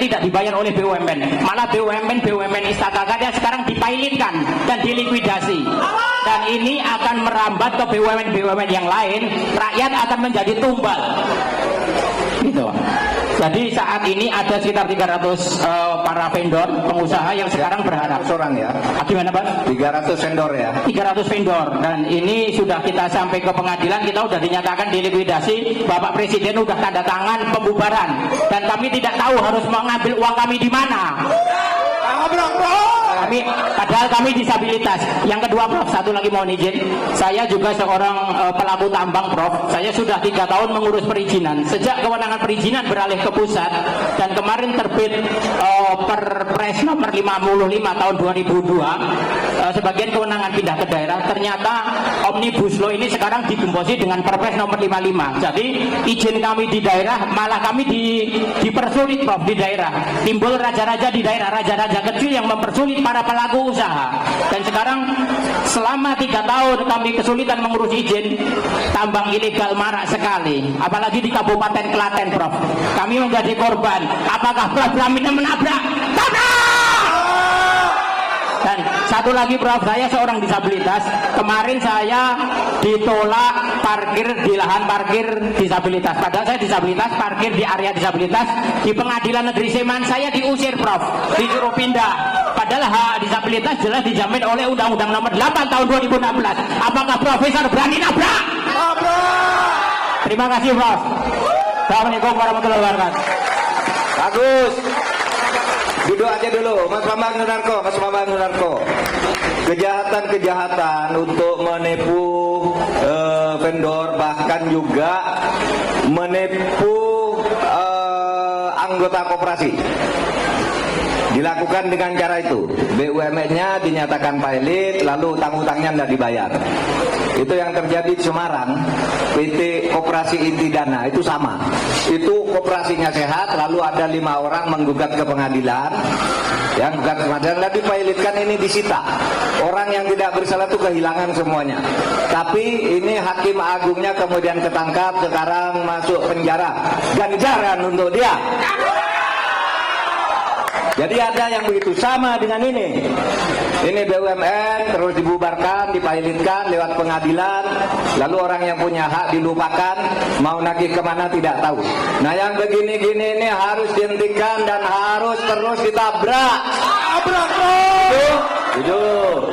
tidak dibayar oleh BUMN. Malah BUMN Istaka Karya sekarang dipilotkan dan dilikuidasi. Dan ini akan merambat ke BUMN yang lain, rakyat akan menjadi tumbal. Gitu. Jadi saat ini ada sekitar 300 para vendor, pengusaha yang sekarang berharap. Orang ya. Gimana Pak? 300 vendor ya. 300 vendor, dan ini sudah kita sampai ke pengadilan, kita sudah dinyatakan dilikuidasi. Bapak Presiden sudah tanda tangan pembubaran, dan kami tidak tahu harus mengambil uang kami di mana. Padahal kami disabilitas. Yang kedua Prof, satu lagi mohon izin, saya juga seorang pelaku tambang Prof. Saya sudah 3 tahun mengurus perizinan. Sejak kewenangan perizinan beralih ke pusat dan kemarin terbit Perpres nomor 55 tahun 2002, sebagian kewenangan pindah ke daerah. Ternyata Omnibus Law ini sekarang digembosi dengan Perpres nomor 55. Jadi izin kami di daerah malah kami dipersulit Prof di daerah. Timbul raja-raja di daerah, raja-raja kecil yang mempersulit para pelaku usaha. Dan sekarang selama 3 tahun kami kesulitan mengurus izin, tambang ilegal marak sekali, apalagi di Kabupaten Klaten Prof. Kami menjadi korban. Apakah Prof Braminda menabrak? Dan satu lagi Prof, saya seorang disabilitas. Kemarin saya ditolak parkir di lahan parkir disabilitas. Padahal saya disabilitas, parkir di area disabilitas. Di Pengadilan Negeri Sleman saya diusir Prof, disuruh pindah. Padahal hak disabilitas jelas dijamin oleh Undang-Undang Nomor 8 tahun 2016. Apakah Profesor berani nabrak? Terima kasih Prof. Assalamualaikum warahmatullahi wabarakatuh. Bagus. Duduk aja dulu, Mas Bambang Sunarko. Kejahatan untuk menipu vendor, bahkan juga menipu anggota koperasi, dilakukan dengan cara itu. BUMN-nya dinyatakan pilot, lalu utang-utangnya tidak dibayar. Itu yang terjadi di Semarang. PT Koperasi Inti Dana itu sama. Itu koperasinya sehat, lalu ada 5 orang menggugat ke pengadilan. Yang gugat ke pengadilan, lalu dipilotkan, ini disita. Orang yang tidak bersalah itu kehilangan semuanya. Tapi ini hakim agungnya kemudian ketangkap, sekarang masuk penjara. Ganjaran untuk dia. Jadi ada yang begitu sama dengan ini. Ini BUMN terus dibubarkan, dipilotkan lewat pengadilan, lalu orang yang punya hak dilupakan, mau nagih kemana tidak tahu. Nah yang begini-gini ini harus dihentikan dan harus terus ditabrak. Jujur.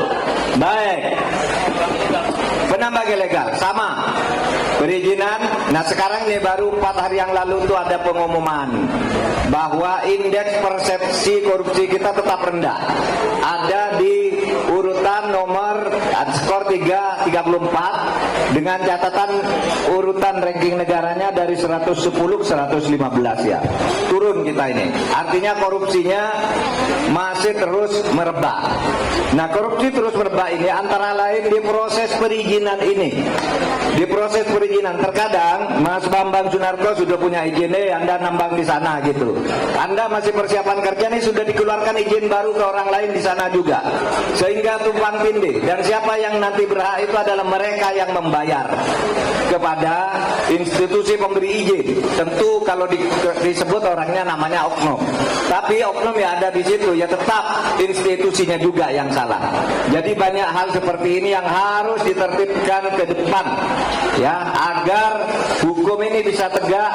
Baik. Penambang ilegal sama perizinan. Nah sekarang ini baru 4 hari yang lalu itu ada pengumuman bahwa indeks persepsi korupsi kita tetap rendah. Ada di urutan nomor skor 34 dengan catatan urutan ranking negaranya dari 110 ke 115 ya. Turun kita ini. Artinya korupsinya masih terus merebak. Nah korupsi terus merebak ini antara lain di proses perizinan ini. Di proses perizinan terkadang Mas Bambang Sunarko sudah punya izin, Anda nambang di sana gitu. Anda masih persiapan kerja nih, sudah dikeluarkan izin baru ke orang lain di sana juga. Sehingga tumpang tindih, dan siapa yang nanti berhak itu adalah mereka yang membayar kepada institusi pemberi izin. Tentu kalau disebut orangnya namanya oknum. Tapi oknum ya ada di situ, ya tetap institusinya juga yang salah. Jadi banyak hal seperti ini yang harus ditertibkan ke depan ya, agar hukum ini bisa tegak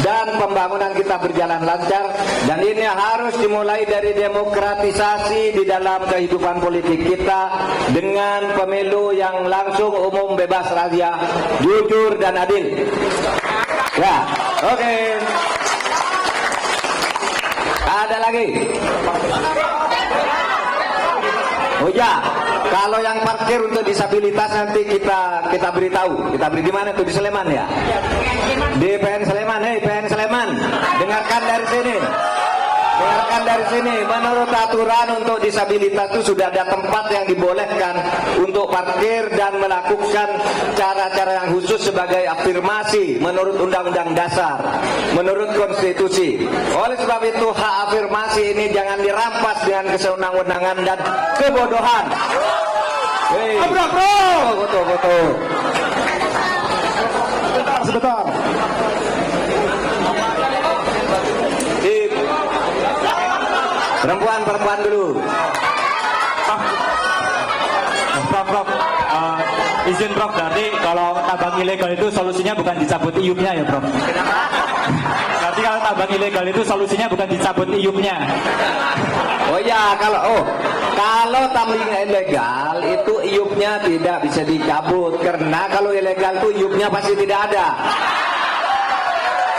dan pembangunan kita berjalan lancar. Dan ini harus dimulai dari demokratisasi di dalam kehidupan politik kita dengan pemilu yang langsung, umum, bebas, rahasia, jujur dan adil. Ya, oke. Ada lagi? Oh ya, kalau yang parkir untuk disabilitas nanti kita beritahu. Kita beri di mana tuh, di Sleman ya? Di PN Sleman. Hei PN Sleman, dengarkan dari sini. Dengarkan dari sini, menurut aturan untuk disabilitas itu sudah ada tempat yang dibolehkan untuk parkir dan melakukan cara-cara yang khusus sebagai afirmasi menurut Undang-Undang Dasar, menurut konstitusi. Oleh sebab itu hak afirmasi ini jangan dirampas dengan kesewenang-wenangan dan kebodohan. Hei, foto. Sebentar. Perempuan dulu. Prof, izin Prof, berarti kalau tambang ilegal itu solusinya bukan dicabut iupnya ya Prof? Berarti kalau tambang ilegal itu solusinya bukan dicabut iupnya. Oh ya, kalau tambang ilegal itu iupnya tidak bisa dicabut, karena kalau ilegal itu iupnya pasti tidak ada.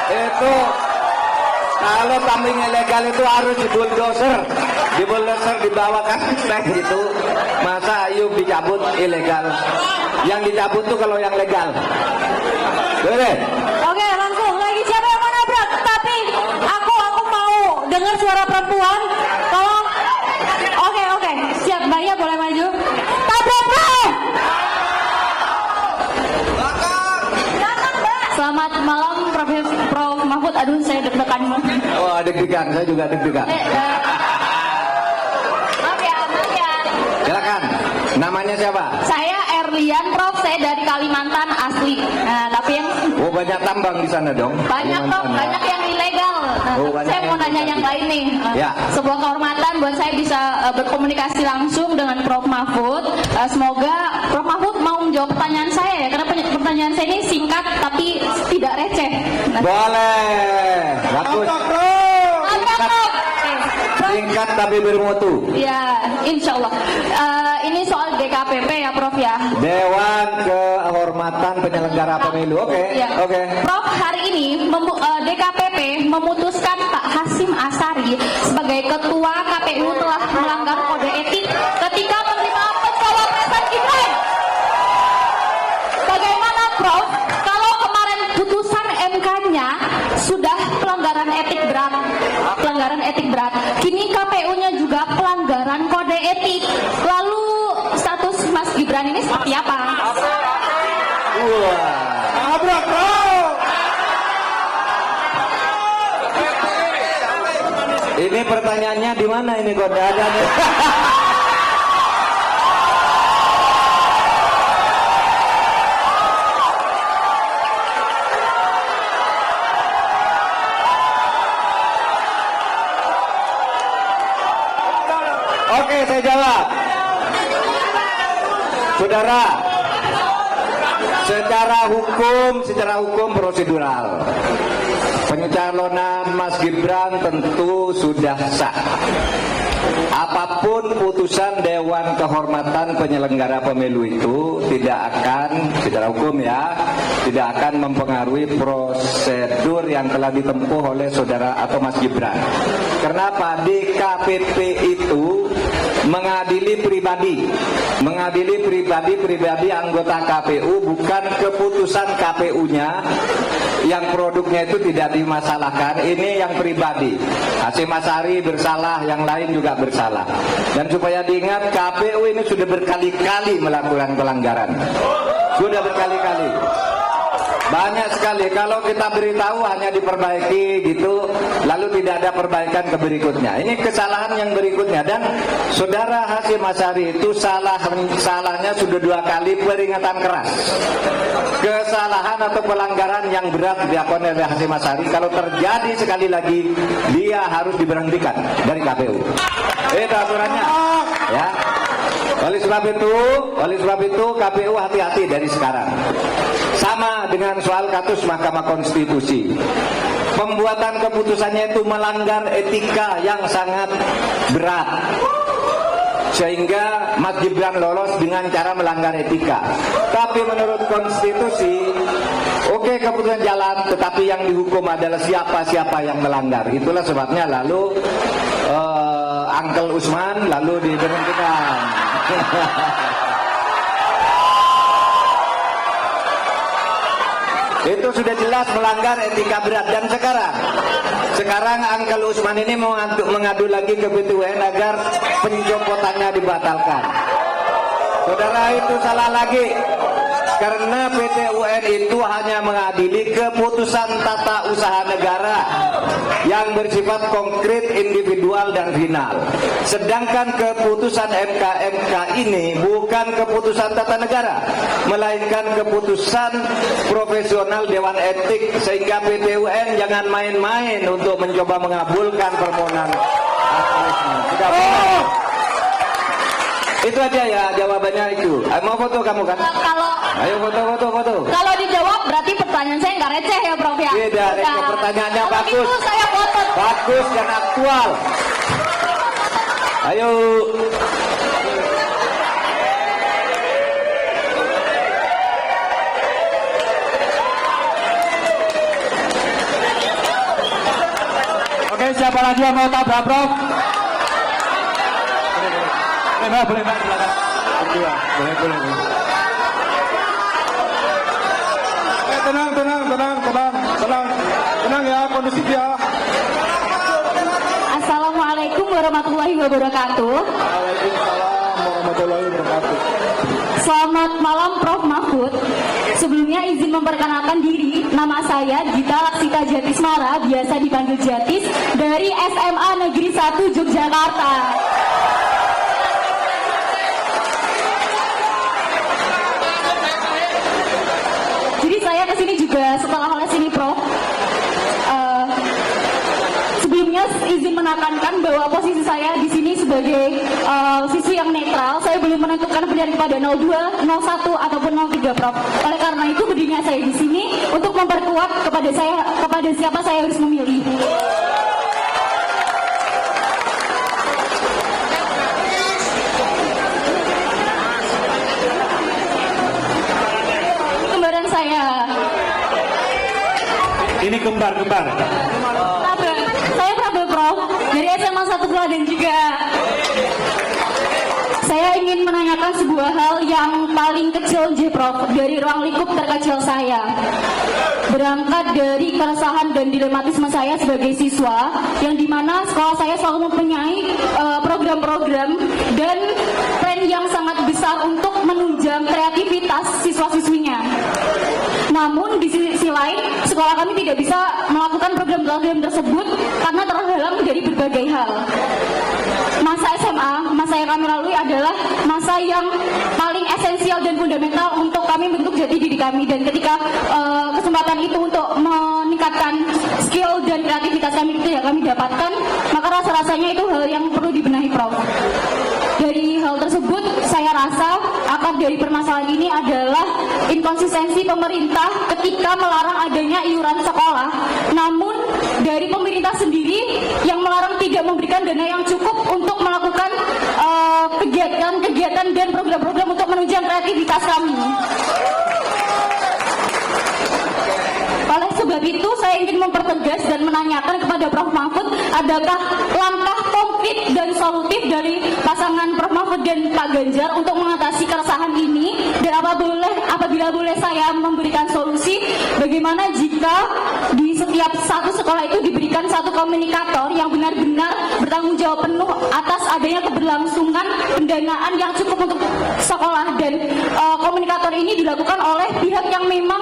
Itu kalau tambang ilegal itu harus dibuldoser dibawakan gitu. Masa iup dicabut ilegal? Yang dicabut tuh kalau yang legal. Boleh? Oke, langsung lagi siapa yang mau nabrak? Tapi aku mau dengar suara perempuan. Tolong. Oke, siap. Mbaknya boleh maju. Tabrak, bro. Selamat malam, Prof Mahfud. Aduh, saya deg-degan. Oh, deg-degan. Saya juga deg-degan. Maaf ya. Silakan. Namanya siapa? Saya Erlian, Prof. Saya dari Kalimantan asli. Nah, tapi yang Oh, banyak tambang di sana dong. banyak Prof, banyak yang ilegal. Saya mau nanya yang lain nih. Ya. Sebuah kehormatan buat saya bisa berkomunikasi langsung dengan Prof Mahfud. Semoga Prof Mahfud mau menjawab pertanyaan saya ya, karena pertanyaan saya ini singkat tapi tidak receh. Boleh. Bagus. Singkat tapi bermutu. Ya, insya Allah. Ini soal DKPP ya, Prof ya. Dewan Kehormatan Penyelenggara Pemilu. Oke. Ya. Oke. Prof, hari ini DKPP memutuskan Pak Hasyim Asyari sebagai Ketua KPU telah melanggar kode etik ketika menerima pencawapresan Gibran. Bagaimana, Prof? Kalau kemarin putusan MK-nya sudah pelanggaran etik berat, kini KPU-nya juga pelanggaran kode etik. Lalu status Mas Gibran ini seperti apa? Abrak, bro. Ini pertanyaannya di mana ini kok ada nih? Oke, saya jawab. Saudara, secara hukum prosedural, pencalonan Mas Gibran tentu sudah sah. Apapun putusan Dewan Kehormatan Penyelenggara Pemilu itu tidak akan, secara hukum ya, tidak akan mempengaruhi prosedur yang telah ditempuh oleh saudara atau Mas Gibran. Kenapa? DKPP itu mengadili pribadi anggota KPU, bukan keputusan KPU-nya yang produknya itu tidak dimasalahkan. Ini yang pribadi. Hasyim Asyari bersalah, yang lain juga bersalah. Dan supaya diingat, KPU ini sudah berkali-kali melakukan pelanggaran. Sudah berkali-kali. Banyak sekali. Kalau kita beritahu hanya diperbaiki gitu, lalu tidak ada perbaikan ke berikutnya. Ini kesalahan yang berikutnya. Dan saudara Hasyim Asyari itu salahnya sudah 2 kali peringatan keras. Kesalahan atau pelanggaran yang berat dilakukan oleh Hasyim Asyari, kalau terjadi sekali lagi, dia harus diberhentikan dari KPU. Itu aturannya. Ya. Oleh sebab itu KPU hati-hati dari sekarang. Sama dengan soal kasus Mahkamah Konstitusi. Pembuatan keputusannya itu melanggar etika yang sangat berat. Sehingga Mas Gibran lolos dengan cara melanggar etika. Tapi menurut konstitusi, oke, keputusan jalan, tetapi yang dihukum adalah siapa-siapa yang melanggar. Itulah sebabnya lalu Uncle Usman lalu diberhentikan. Itu sudah jelas melanggar etika berat. Dan sekarang Uncle Usman ini mengadu lagi ke PT UN agar pencopotannya dibatalkan. Saudara, itu salah lagi. Karena PT UN itu hanya mengadili keputusan tata usaha negara yang bersifat konkret, individual, dan final. Sedangkan keputusan MK ini bukan keputusan tata negara, melainkan keputusan profesional Dewan Etik. Sehingga PT UN jangan main-main untuk mencoba mengabulkan permohonan Uncle Usman. itu aja ya jawabannya itu. Mau foto kamu kan? Kalau Ayo foto. kalau dijawab berarti pertanyaan saya nggak receh ya Prof ya. Beda, receh. Udah. Pertanyaannya Kalau bagus. gitu saya foto. Bagus dan aktual. Ayo. Oke, siapa lagi yang mau tabrak, Prof? Boleh, Mbak, silakan. Berdua. Boleh. Tenang ya, kondusif ya. Assalamualaikum warahmatullahi wabarakatuh. Waalaikumsalam warahmatullahi wabarakatuh. Selamat malam Prof Mahfud. Sebelumnya izin memperkenalkan diri. Nama saya Gita Laksita Jatismara, biasa dipanggil Jatis, dari SMA Negeri 1 Yogyakarta. Jadi saya kesini juga setelah les ini Prof. Sebelumnya izin menekankan bahwa posisi saya di sini sebagai siswi yang netral. Saya belum menentukan pilihan kepada 02, 01 ataupun 03 Prof. Oleh karena itu berdirinya saya di sini untuk memperkuat kepada siapa saya harus memilih. Kembaran saya. Ini kembar. Saya Prabel Prof dari SMA 1 Klaten juga. Saya ingin menanyakan sebuah hal yang paling kecil Prof, dari ruang lingkup terkecil saya. Berangkat dari keresahan dan dilematisme saya sebagai siswa, yang dimana sekolah saya selalu mempunyai program-program dan plan yang sangat besar untuk menunjang kreativitas siswa-siswinya. Namun di sisi lain, sekolah kami tidak bisa melakukan program-program tersebut karena terhalang dari berbagai hal. Masa SMA, masa yang kami lalui adalah masa yang paling esensial dan fundamental untuk kami bentuk jati diri kami. Dan ketika kesempatan itu untuk meningkatkan skill dan kreativitas kami itu yang kami dapatkan, maka rasa-rasanya itu hal yang perlu dibenahi Prof. Dari hal tersebut, saya rasa akar dari permasalahan ini adalah inkonsistensi pemerintah ketika melarang adanya iuran sekolah. Namun dari pemerintah sendiri yang melarang tidak memberikan dana yang cukup untuk melakukan kegiatan-kegiatan dan program-program untuk menunjang kreativitas kami. Oleh sebab itu, saya ingin mempertegas dan menanyakan kepada Prof Mahfud, adakah langkah konkret dan solutif dari pasangan Prof Mahfud dan Pak Ganjar untuk mengatasi keresahan ini? Dan apabila boleh saya memberikan solusi, bagaimana jika di setiap satu sekolah itu diberikan satu komunikator yang benar-benar bertanggung jawab penuh atas adanya keberlangsungan pendanaan yang cukup untuk sekolah, dan komunikator ini dilakukan oleh pihak yang memang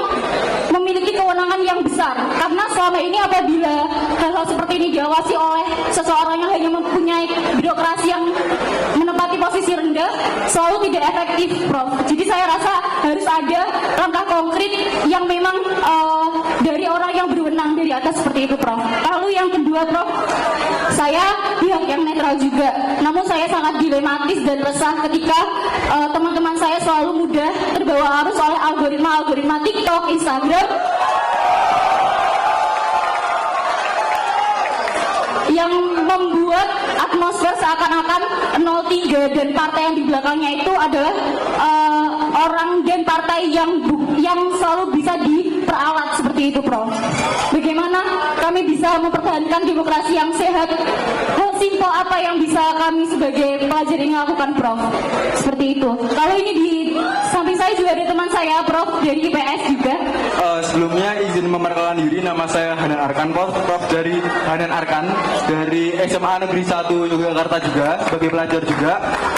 memiliki kewenangan yang besar. Karena selama ini apabila hal-hal seperti ini diawasi oleh seseorang yang hanya mempunyai birokrasi yang menempati posisi rendah, selalu tidak efektif Prof. Jadi saya rasa harus ada langkah konkret yang memang dari orang yang berwenang dari atas seperti itu Prof. Lalu yang kedua Prof, saya pihak yang netral juga, namun saya sangat dilematis dan resah ketika teman-teman saya selalu mudah terbawa arus oleh algoritma TikTok, Instagram yang membuat atmosfer seakan-akan 03 dan partai yang di belakangnya itu adalah orang dan partai yang selalu bisa diperalat seperti itu Prof. Bagaimana kami bisa mempertahankan demokrasi yang sehat? Hal simpel apa yang bisa kami sebagai pelajar ini lakukan Prof? Seperti itu. Kalau ini di samping saya juga ada teman saya Prof dari IPS juga. Sebelumnya izin memperkenalkan diri, nama saya Hanan Arkan Prof dari Hanan Arkan dari SMA Negeri 1 Yogyakarta juga, sebagai pelajar juga.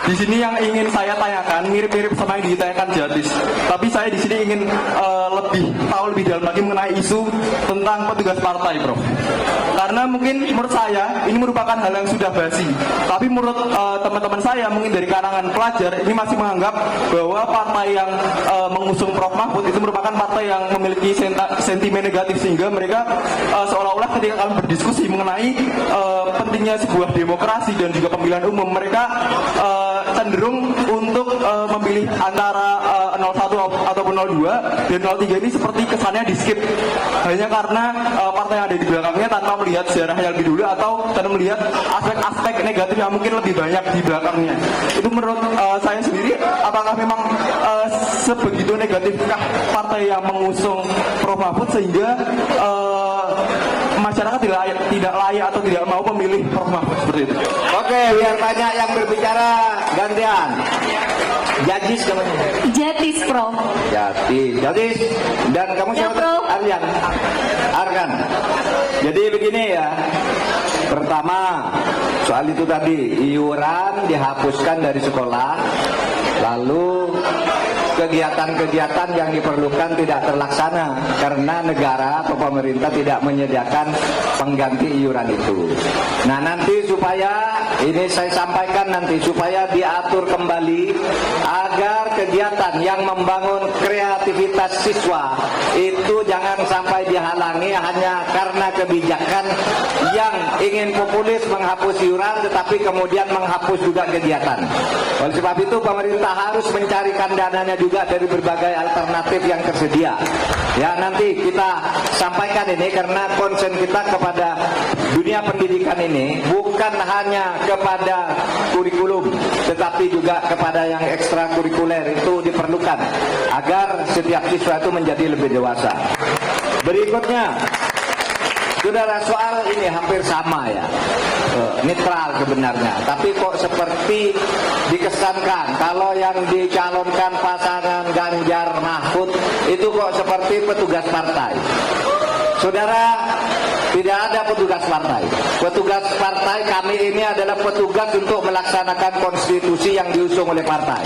Di sini yang ingin saya tanyakan mirip-mirip sama yang ditanyakan Jatis. Tapi saya di sini ingin tahu lebih dalam lagi mengenai isu tentang petugas partai, Prof. Karena mungkin menurut saya ini merupakan hal yang sudah basi. Tapi menurut teman-teman saya mungkin dari kalangan pelajar ini masih menganggap bahwa partai yang mengusung Prof Mahfud itu merupakan partai yang memiliki sentimen negatif, sehingga mereka seolah-olah ketika kami berdiskusi mengenai pentingnya sebuah demokrasi dan juga pemilihan umum, mereka cenderung untuk memilih antara 01 ataupun 02 dan 03 ini seperti kesannya di skip hanya karena partai yang ada di belakangnya tanpa melihat sejarahnya lebih dulu atau tanpa melihat aspek-aspek negatif yang mungkin lebih banyak di belakangnya. Itu menurut saya sendiri, apakah memang sebegitu negatifkah partai yang mengusung Prof Mahfud sehingga masyarakat tidak layak atau tidak mau memilih Prof Mahfud seperti itu? Oke, biar banyak yang berbicara gantian. Jadis namanya. Jatis, Prof. Jadis. Dan kamu Ya, siapa? Prof. Aryan. Arkan. Jadi begini ya. Pertama, soal itu tadi, iuran dihapuskan dari sekolah, lalu kegiatan-kegiatan yang diperlukan tidak terlaksana karena negara atau pemerintah tidak menyediakan pengganti iuran itu. Nah, nanti supaya ini saya sampaikan nanti supaya diatur kembali agar kegiatan yang membangun kreativitas siswa itu jangan sampai dihalangi hanya karena kebijakan yang ingin populis menghapus iuran tetapi kemudian menghapus juga kegiatan. Oleh sebab itu pemerintah harus mencarikan dananya juga dari berbagai alternatif yang tersedia. Ya, nanti kita sampaikan ini karena concern kita kepada dunia pendidikan ini bukan hanya kepada kurikulum tetapi juga kepada yang ekstrakurikuler itu diperlukan agar setiap siswa itu menjadi lebih dewasa. Berikutnya, saudara, soal ini hampir sama ya, netral sebenarnya, tapi kok seperti dikesankan kalau yang dicalonkan pasangan Ganjar Mahfud itu kok seperti petugas partai. Saudara, tidak ada petugas partai. Petugas partai kami ini adalah petugas untuk melaksanakan konstitusi yang diusung oleh partai.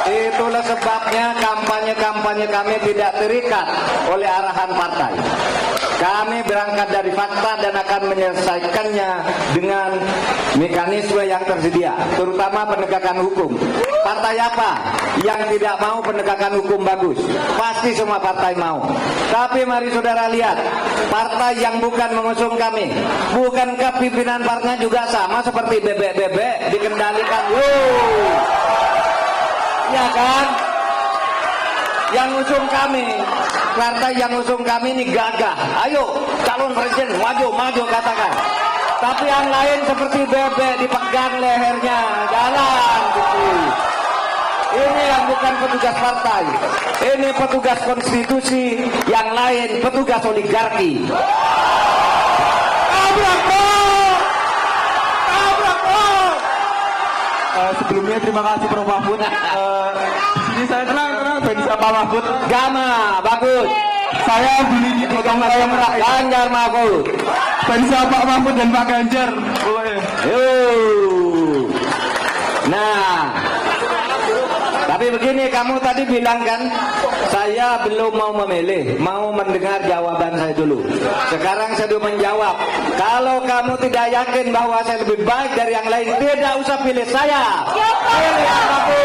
Itulah sebabnya kampanye-kampanye kami tidak terikat oleh arahan partai. Kami berangkat dari fakta dan akan menyelesaikannya dengan mekanisme yang tersedia, terutama penegakan hukum. Partai apa yang tidak mau penegakan hukum bagus? Pasti semua partai mau. Tapi mari saudara lihat, partai yang bukan mengusung kami, bukankah pimpinan partainya juga sama seperti bebek-bebek dikendalikan? Ya kan? Yang usung kami, partai yang usung kami ini gagah. Ayo, calon presiden, maju katakan. Tapi yang lain seperti bebek dipegang lehernya, jalan gitu. Ini yang bukan petugas partai. Ini petugas konstitusi, yang lain petugas oligarki. Sebelumnya terima kasih Prof Mahfud. Di sini saya tenang fans Pak Mahfud. Gama, bagus. Saya beli di tukang ayam rakyat. Ganjar Mahfud. Fans Pak Mahfud dan Pak Ganjar. Nah, tapi begini, kamu tadi bilang kan, saya belum mau memilih, mau mendengar jawaban saya dulu. Sekarang saya sudah menjawab. Kalau kamu tidak yakin bahwa saya lebih baik dari yang lain, tidak usah pilih saya. Pilih aku.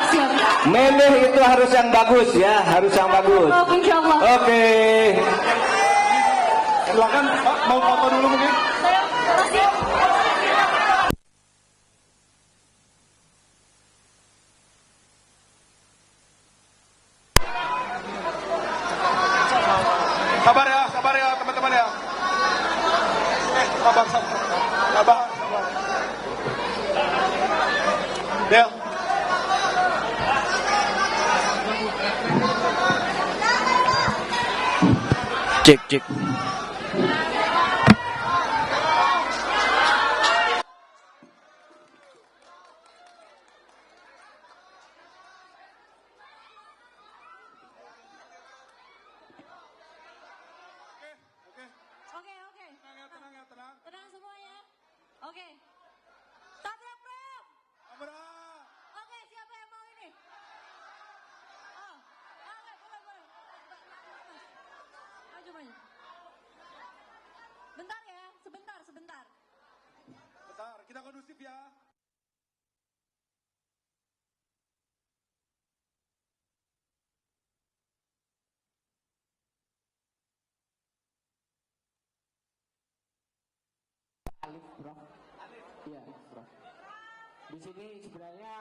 Siap. Milih itu harus yang bagus ya, harus yang bagus. Prof, insya Allah. Oke. Silakan Pak, mau foto dulu mungkin. Sabar ya teman-teman ya. Sabar. Del. Cek. Tenang semuanya. Oke. Tabrak, Prof. Oke, siapa yang mau ini? Oh, oke, boleh. Maju. Bentar ya, sebentar. Bentar, kita kondusif ya. Iya, Prof. Di sini sebenarnya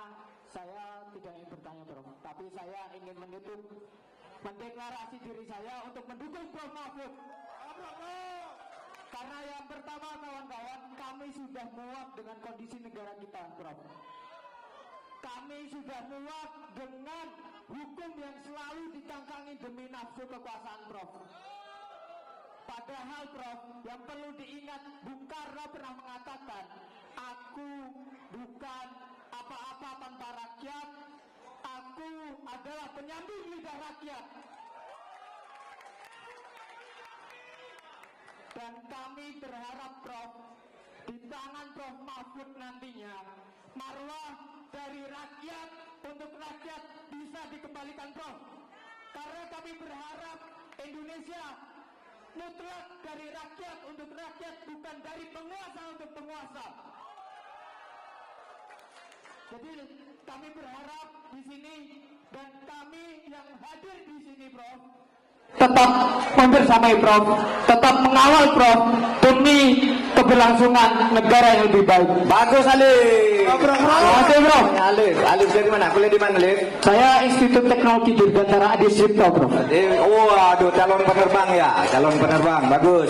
saya tidak ingin bertanya, Prof. Tapi saya ingin mendeklarasi diri saya untuk mendukung Prof Mahfud. Karena yang pertama, kawan-kawan, kami sudah muak dengan kondisi negara kita, Prof. Kami sudah muak dengan hukum yang selalu ditangkangi demi nafsu kekuasaan, Prof. Padahal, Prof, yang perlu diingat, Bung Karno pernah mengatakan, aku bukan apa-apa tanpa rakyat, aku adalah penyambung lidah rakyat. Dan kami berharap, Prof, di tangan Prof Mahfud nantinya, marwah dari rakyat untuk rakyat bisa dikembalikan, Prof. Karena kami berharap Indonesia mutlak dari rakyat untuk rakyat, bukan dari penguasa untuk penguasa. Jadi kami berharap di sini dan kami yang hadir di sini, Prof, tetap membersamai Prof, tetap mengawal Prof demi keberlangsungan negara yang lebih baik. Bagus Alif. Terima kasih, Prof. Alif dari mana? Kuliah di mana, Alif? Saya Institut Teknologi Dirgantara Adi Sucipto, Prof. Waduh, calon penerbang ya, calon penerbang, bagus.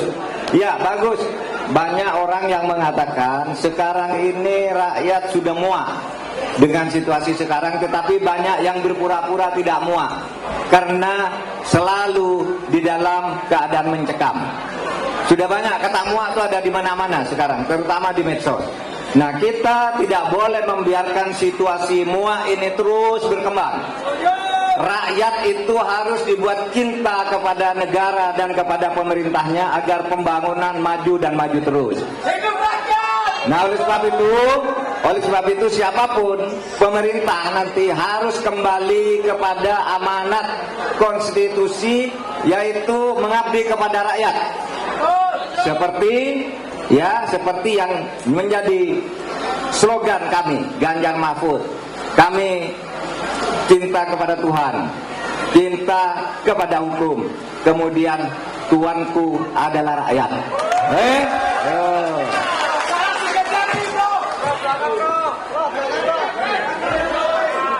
Ya, bagus. Banyak orang yang mengatakan sekarang ini rakyat sudah muak dengan situasi sekarang, tetapi banyak yang berpura-pura tidak muak karena selalu di dalam keadaan mencekam. Sudah banyak kata muak itu ada di mana-mana sekarang, terutama di medsos. Nah, kita tidak boleh membiarkan situasi muak ini terus berkembang. Rakyat itu harus dibuat cinta kepada negara dan kepada pemerintahnya agar pembangunan maju dan maju terus. Nah, oleh sebab itu siapapun pemerintah nanti harus kembali kepada amanat konstitusi, yaitu mengabdi kepada rakyat. Seperti yang menjadi slogan kami, Ganjar Mahfud. Kami cinta kepada Tuhan, cinta kepada hukum, kemudian tuanku adalah rakyat.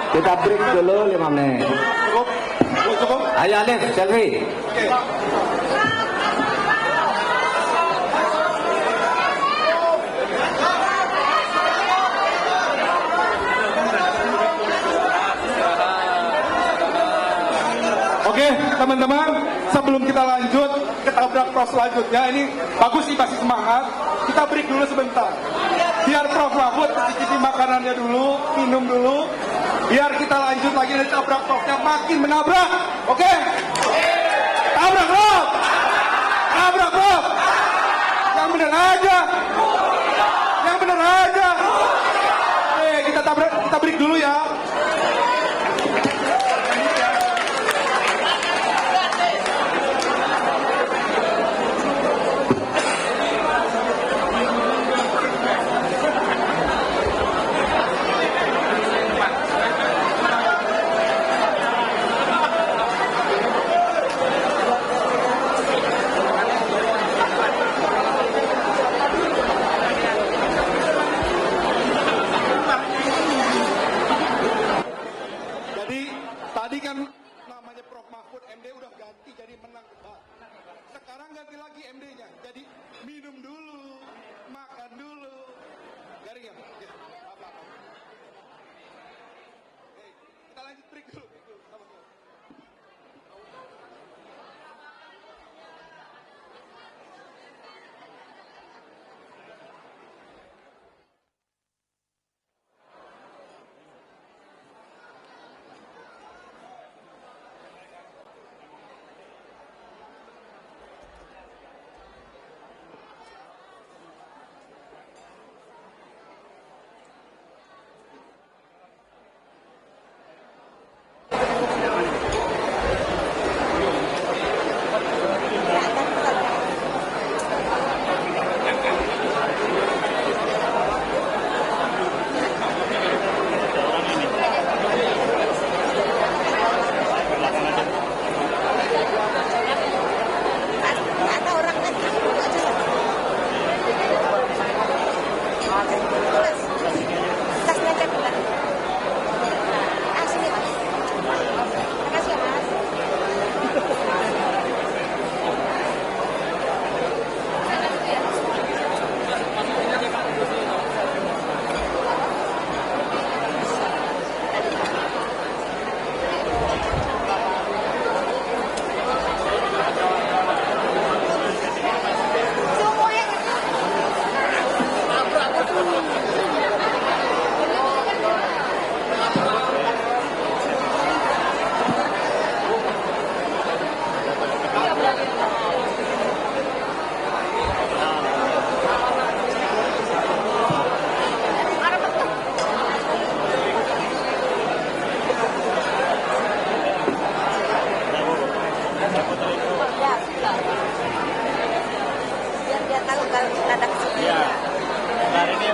Kita break dulu 5 menit. Cukup. Ayo Alif, selfie. Oke, teman-teman, sebelum kita lanjut ke tabrak Prof selanjutnya, ini bagus sih, masih semangat. Kita break dulu sebentar. Biar Prof Mahfud mencicipi makanannya dulu, minum dulu. Biar kita lanjut lagi dari tabrak Profnya makin menabrak. Oke? Tabrak Prof! Tabrak Prof! Yang bener aja. Yang bener aja. Kita break dulu ya.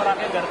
Ganjar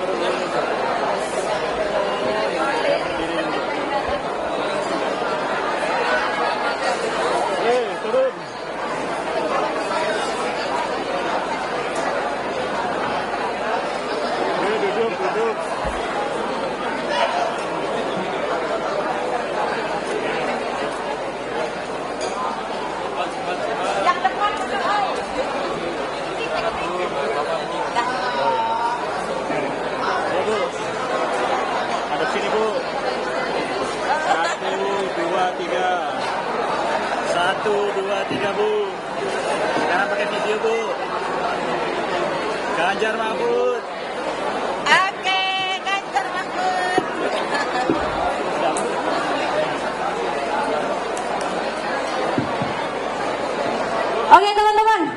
Mahfud. Oke, Ganjar Mahfud. Oke teman-teman,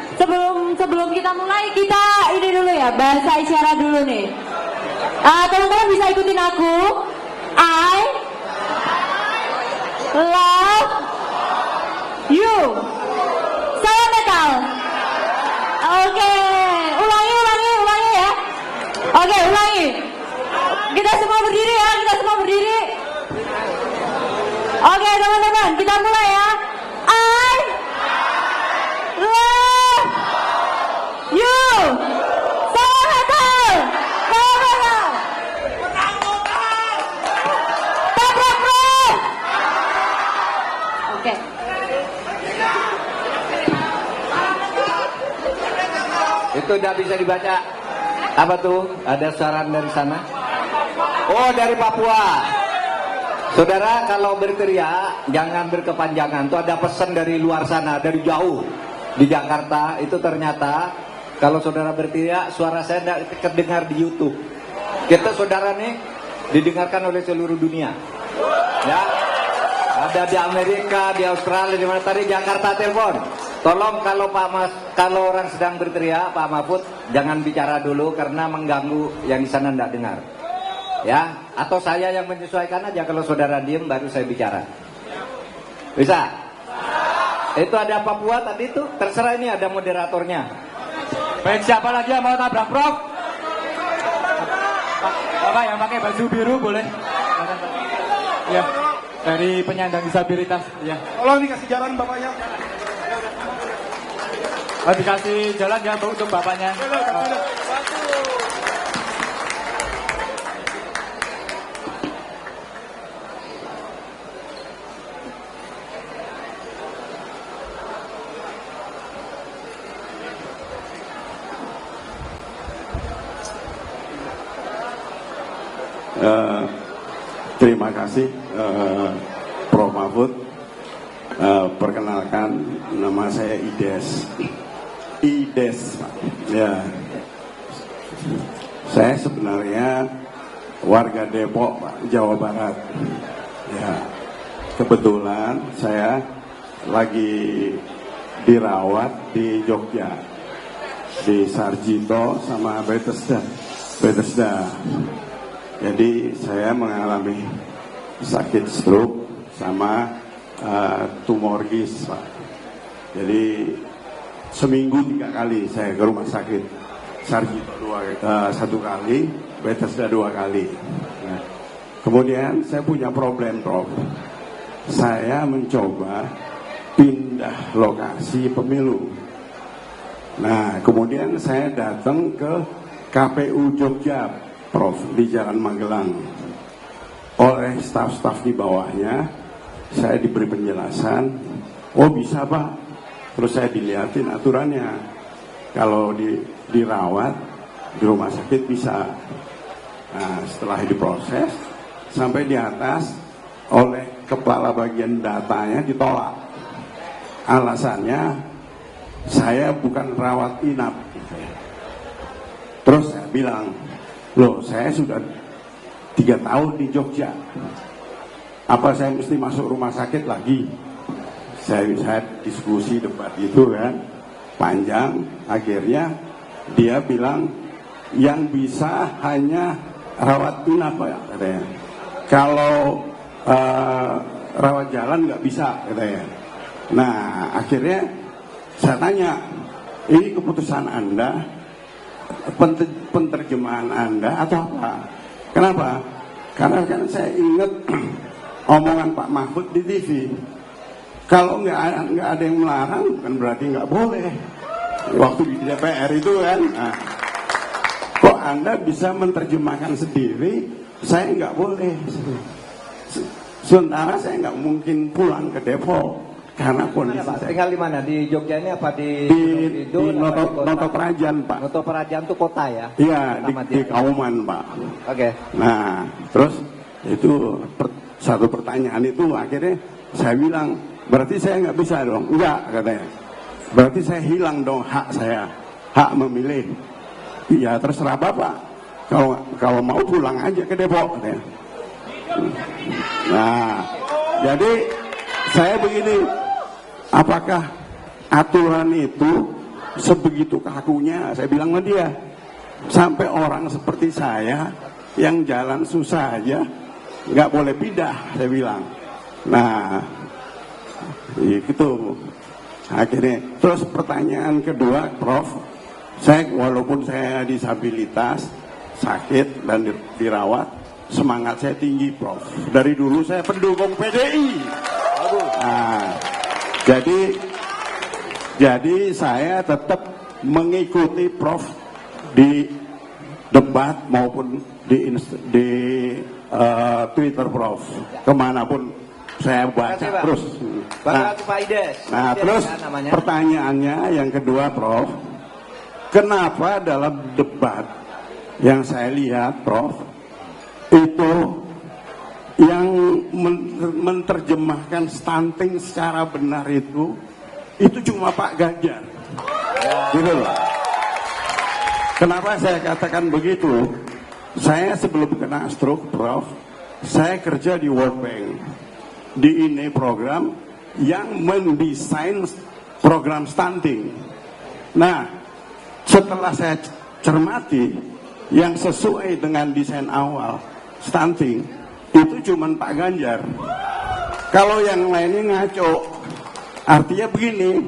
sebelum kita mulai, kita ini dulu ya, bahasa isyarat dulu nih. Teman-teman bisa ikutin aku. I love you. Salam metal. Oke, ulangi ya. Oke, ulangi. Kita semua berdiri ya, Oke teman-teman, kita mulai ya. I love you. Salam metal. Tabrak bro. Oke. Itu udah bisa dibaca. Apa tuh? Ada saran dari sana? Oh, dari Papua. Saudara, kalau berteriak jangan berkepanjangan. Tuh ada pesan dari luar sana, dari jauh di Jakarta. Itu ternyata kalau saudara berteriak, suara saya tidak terdengar di YouTube. Kita saudara nih didengarkan oleh seluruh dunia. Ya, ada di Amerika, di Australia, di mana tadi Jakarta telepon. Tolong kalau kalau orang sedang berteriak, Pak Mahfud jangan bicara dulu karena mengganggu yang di sana tidak dengar. Ya, atau saya yang menyesuaikan aja, kalau saudara diem baru saya bicara. Bisa? Itu ada Papua tadi tuh, terserah, ini ada moderatornya. Baik, siapa lagi yang mau tabrak Prof? Bapak yang pakai baju biru boleh? Ya, dari penyandang disabilitas. Ya. Tolong dikasih jalan bapaknya. Dikasih jalan ya untuk bapaknya. Terima kasih Prof. Mahfud. Perkenalkan, nama saya Ides. Ya, saya sebenarnya warga Depok, Pak, Jawa Barat. Ya, kebetulan saya lagi dirawat di Jogja, di Sarjito sama Bethesda. Jadi saya mengalami sakit stroke sama tumor gis, Pak. Jadi seminggu 3 kali saya ke rumah sakit. Sarjito 1 kali, Bethesda 2 kali. Nah, kemudian saya punya problem, Prof. Saya mencoba pindah lokasi pemilu. Nah, kemudian saya datang ke KPU Jogja, Prof, di Jalan Magelang. Oleh staf-staf di bawahnya, saya diberi penjelasan, oh bisa Pak. Terus saya dilihatin aturannya, kalau dirawat di rumah sakit bisa. Nah, setelah diproses sampai di atas, oleh kepala bagian datanya ditolak. Alasannya saya bukan rawat inap. Terus saya bilang, loh saya sudah 3 tahun di Jogja, apa saya mesti masuk rumah sakit lagi? Saya diskusi debat itu kan panjang, akhirnya dia bilang yang bisa hanya rawat inap ya katanya. Kalau rawat jalan nggak bisa katanya. Nah akhirnya saya tanya, ini keputusan Anda penterjemahan Anda atau apa? Kenapa? Karena kan saya ingat omongan Pak Mahfud di TV. Kalau nggak ada yang melarang, bukan berarti nggak boleh. Waktu di DPR itu kan, nah, kok Anda bisa menerjemahkan sendiri, saya nggak boleh. Sementara saya nggak mungkin pulang ke Depok karena kondisi saya. Tinggal di mana? Di Jogja ini apa di Noto Prajan, Pak. Noto Prajan itu kota ya? Iya, di Kauman, Pak. Oke. Nah, terus itu satu pertanyaan itu akhirnya saya bilang, berarti saya nggak bisa dong? Enggak, katanya. Berarti saya hilang dong hak saya, hak memilih. Iya, terserah Bapak. Kalau mau pulang aja ke Depok, katanya. Nah, jadi saya begini, apakah aturan itu sebegitu kakunya? Saya bilang sama dia, sampai orang seperti saya yang jalan susah aja nggak boleh pindah, saya bilang. Nah, itu akhirnya. Terus pertanyaan kedua, Prof, saya walaupun saya disabilitas, sakit dan dirawat, semangat saya tinggi, Prof. Dari dulu saya pendukung PDI. Nah, jadi saya tetap mengikuti Prof di debat maupun di Twitter, Prof. Kemanapun saya baca terus. Nah, terus pertanyaannya yang kedua, Prof, kenapa dalam debat yang saya lihat, Prof, itu yang menerjemahkan stunting secara benar itu cuma Pak Ganjar, gitu loh. Kenapa saya katakan begitu? Saya sebelum kena stroke, Prof, saya kerja di World Bank, di ini program yang mendesain program stunting. Nah, setelah saya cermati, yang sesuai dengan desain awal stunting itu cuma Pak Ganjar. Kalau yang lainnya ngaco. Artinya begini,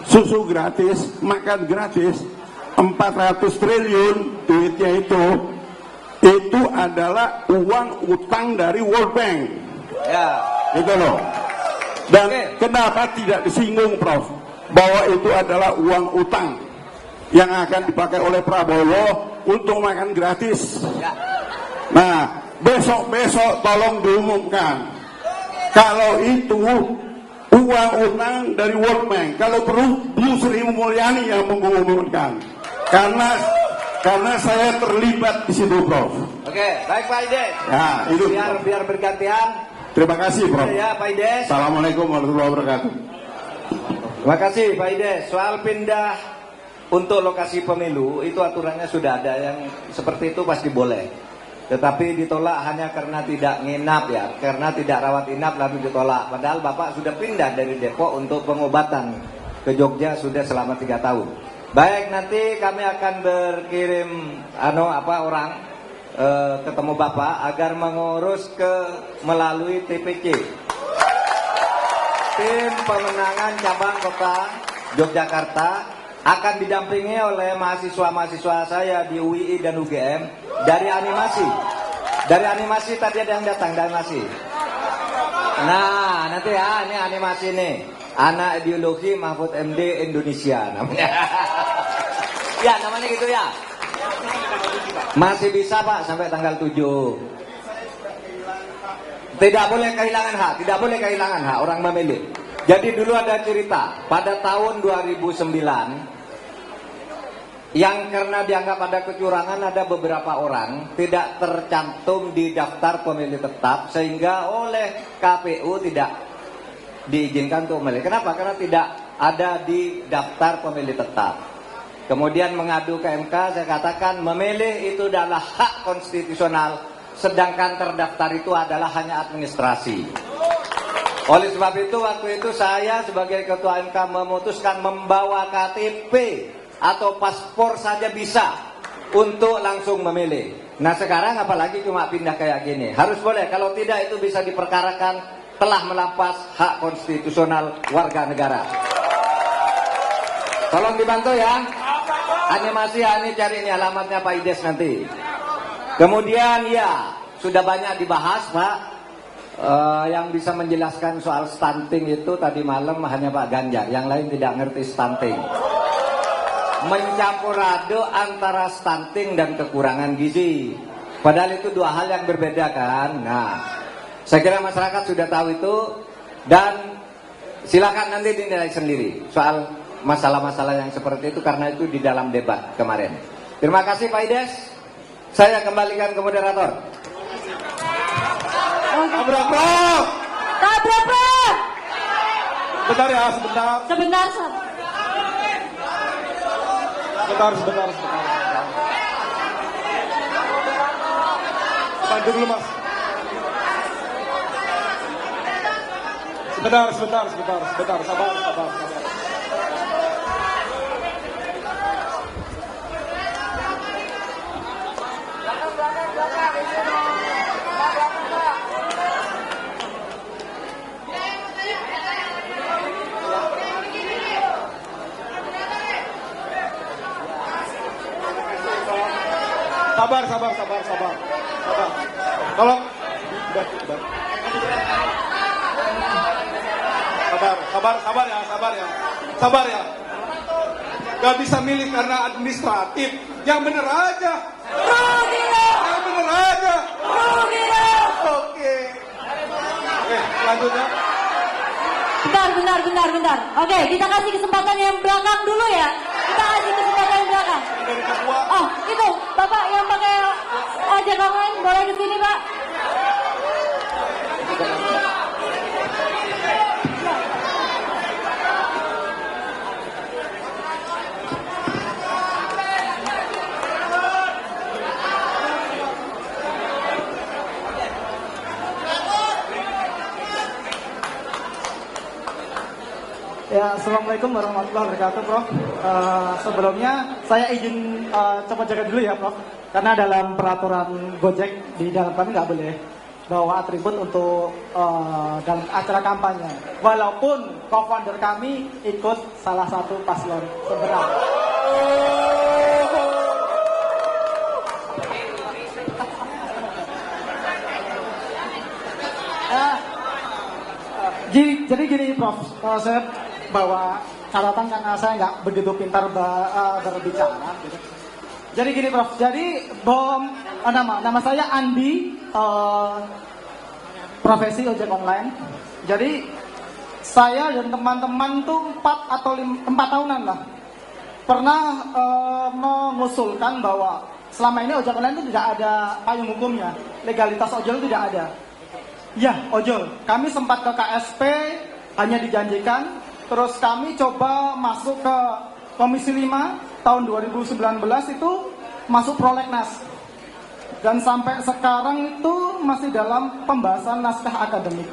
susu gratis, makan gratis, 400 triliun duitnya itu adalah uang utang dari World Bank. Ya. Gitu loh. Dan kenapa tidak disinggung, Prof, bahwa itu adalah uang utang yang akan dipakai oleh Prabowo untuk makan gratis. Ya. Nah, besok tolong diumumkan kalau itu uang utang dari World Bank. Kalau perlu Bu Sri Mulyani yang mengumumkan, karena saya terlibat di situ, Prof. Oke, baik Pak Ides. Ya, itu biar bergantian. Terima kasih, Prof. Ya, Pak Ides. Assalamualaikum warahmatullahi wabarakatuh. Terima kasih Pak Ides. Soal pindah untuk lokasi pemilu itu aturannya sudah ada, yang seperti itu pasti boleh. Tetapi ditolak hanya karena tidak nginap ya, karena tidak rawat inap lalu ditolak. Padahal Bapak sudah pindah dari Depok untuk pengobatan ke Jogja sudah selama 3 tahun. Baik, nanti kami akan berkirim orang ketemu Bapak agar mengurus melalui TPC. Tim pemenangan cabang kota Yogyakarta akan didampingi oleh mahasiswa-mahasiswa saya di UII dan UGM dari animasi. Dari animasi tadi ada yang datang dari animasi. Nah, nanti ya, ini animasi nih. Anak Ideologi Mahfud MD Indonesia namanya. Ya, namanya gitu ya. Masih bisa Pak sampai tanggal 7. Tidak boleh kehilangan hak, tidak boleh kehilangan hak orang memilih. Jadi dulu ada cerita pada tahun 2009 yang karena dianggap ada kecurangan, ada beberapa orang tidak tercantum di daftar pemilih tetap sehingga oleh KPU tidak diizinkan untuk memilih. Kenapa? Karena tidak ada di daftar pemilih tetap. Kemudian mengadu ke MK, saya katakan memilih itu adalah hak konstitusional, sedangkan terdaftar itu adalah hanya administrasi. Oleh sebab itu waktu itu saya sebagai ketua MK memutuskan membawa KTP atau paspor saja bisa untuk langsung memilih. Nah sekarang apalagi cuma pindah kayak gini. Harus boleh, kalau tidak itu bisa diperkarakan telah melampas hak konstitusional warga negara. Tolong dibantu ya. Animasi ini cari ini alamatnya Pak Ides nanti. Kemudian ya sudah banyak dibahas Pak. Yang bisa menjelaskan soal stunting itu tadi malam hanya Pak Ganjar. Yang lain tidak ngerti stunting. Mencampur aduk antara stunting dan kekurangan gizi. Padahal itu dua hal yang berbeda kan. Nah, saya kira masyarakat sudah tahu itu dan silakan nanti dinilai sendiri soal masalah-masalah yang seperti itu karena itu di dalam debat kemarin. Terima kasih Pak Ides. Saya kembalikan ke moderator. Tabrak, Prof. Tabrak, Prof. Bentar ya, sebentar. Sebentar, Sob. Sebentar. Bantu dulu, Mas. Sebentar. Sabar. Sabar. Tolong. Sabar ya. Gak bisa milih karena administratif. Yang bener aja. Oke, lanjut ya. Bentar. Oke, kita kasih kesempatan yang belakang dulu ya. Oh, itu Bapak yang pakai ojek online boleh ke sini, Pak. Ya, Assalamualaikum warahmatullahi wabarakatuh, Prof. Sebelumnya saya izin cepat jaga dulu ya, Prof. Karena dalam peraturan Gojek di dalam kami nggak boleh bawa atribut untuk dalam acara kampanye. Walaupun co-founder kami ikut salah satu paslon sebenarnya. Jadi gini, Prof. Saya bawa catatan karena saya nggak begitu pintar berbicara. Gitu. Jadi gini, Prof. Jadi nama saya Andi, profesi ojek online. Jadi saya dan teman-teman tuh 4 tahunan lah pernah mengusulkan bahwa selama ini ojek online itu tidak ada payung hukumnya, legalitas ojol itu tidak ada. Ya, ojol. Kami sempat ke KSP, hanya dijanjikan. Terus kami coba masuk ke Komisi 5 tahun 2019 itu masuk prolegnas. Dan sampai sekarang itu masih dalam pembahasan naskah akademik.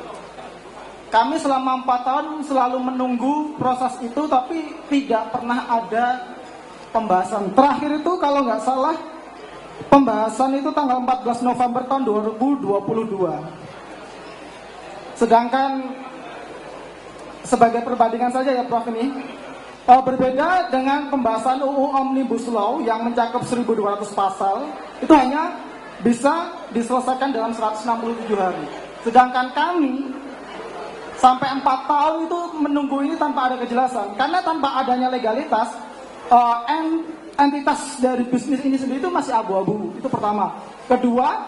Kami selama 4 tahun selalu menunggu proses itu tapi tidak pernah ada pembahasan. Terakhir itu kalau nggak salah pembahasan itu tanggal 14 November tahun 2022. Sedangkan sebagai perbandingan saja ya Prof ini, berbeda dengan pembahasan UU Omnibus Law yang mencakup 1.200 pasal, itu hanya bisa diselesaikan dalam 167 hari. Sedangkan kami sampai 4 tahun itu menunggu ini tanpa ada kejelasan. Karena tanpa adanya legalitas, entitas dari bisnis ini sendiri itu masih abu-abu. Itu pertama. Kedua,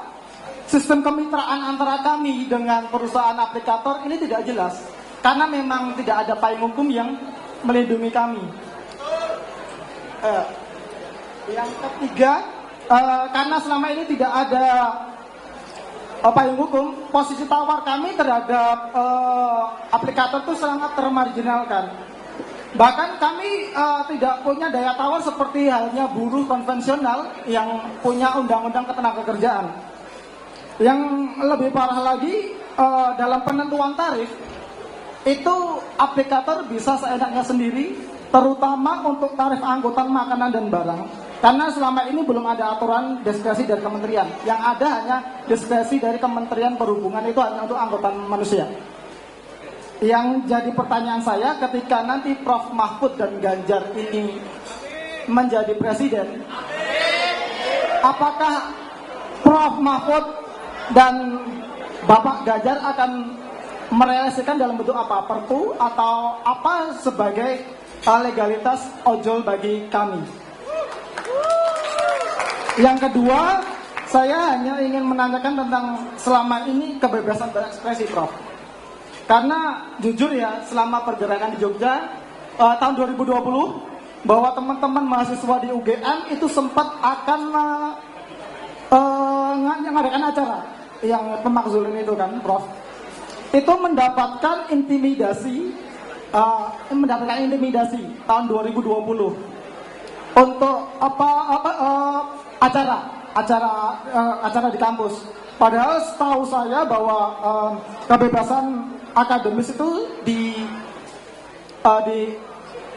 sistem kemitraan antara kami dengan perusahaan aplikator ini tidak jelas. Karena memang tidak ada payung hukum yang melindungi kami. Yang ketiga, karena selama ini tidak ada payung hukum, posisi tawar kami terhadap aplikator itu sangat termarginalkan. Bahkan kami tidak punya daya tawar seperti halnya buruh konvensional yang punya undang-undang ketenagakerjaan. Yang lebih parah lagi, dalam penentuan tarif, itu aplikator bisa seenaknya sendiri, terutama untuk tarif angkutan makanan dan barang. Karena selama ini belum ada aturan diskresi dari kementerian. Yang ada hanya diskresi dari Kementerian Perhubungan, itu hanya untuk angkutan manusia. Yang jadi pertanyaan saya, ketika nanti Prof Mahfud dan Ganjar ini menjadi presiden, apakah Prof. Mahfud dan Bapak Ganjar akan merealisasikan dalam bentuk apa? Perpu atau apa sebagai legalitas ojol bagi kami? Yang kedua, saya hanya ingin menanyakan tentang selama ini kebebasan berekspresi, Prof. Karena jujur ya, selama pergerakan di Jogja tahun 2020, bahwa teman-teman mahasiswa di UGM itu sempat akan mengadakan acara yang pemakzulan itu kan, Prof. Itu mendapatkan intimidasi tahun 2020 untuk acara di kampus. Padahal setahu saya bahwa kebebasan akademis itu di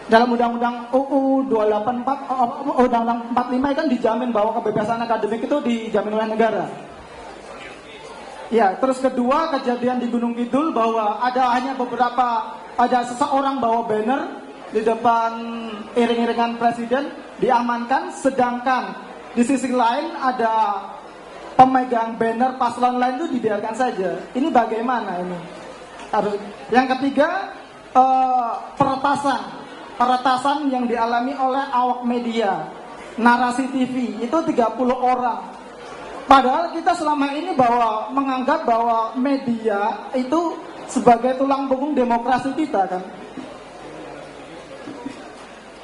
dalam undang-undang UU 284 undang-undang 45 kan dijamin bahwa kebebasan akademik itu dijamin oleh negara. Ya, terus kedua, kejadian di Gunung Kidul bahwa ada seseorang bawa banner di depan iring-iringan presiden diamankan, sedangkan di sisi lain ada pemegang banner paslon lain itu dibiarkan saja. Ini bagaimana ini? Yang ketiga, peretasan yang dialami oleh awak media, Narasi TV itu 30 orang. Padahal kita selama ini menganggap bahwa media itu sebagai tulang punggung demokrasi kita kan.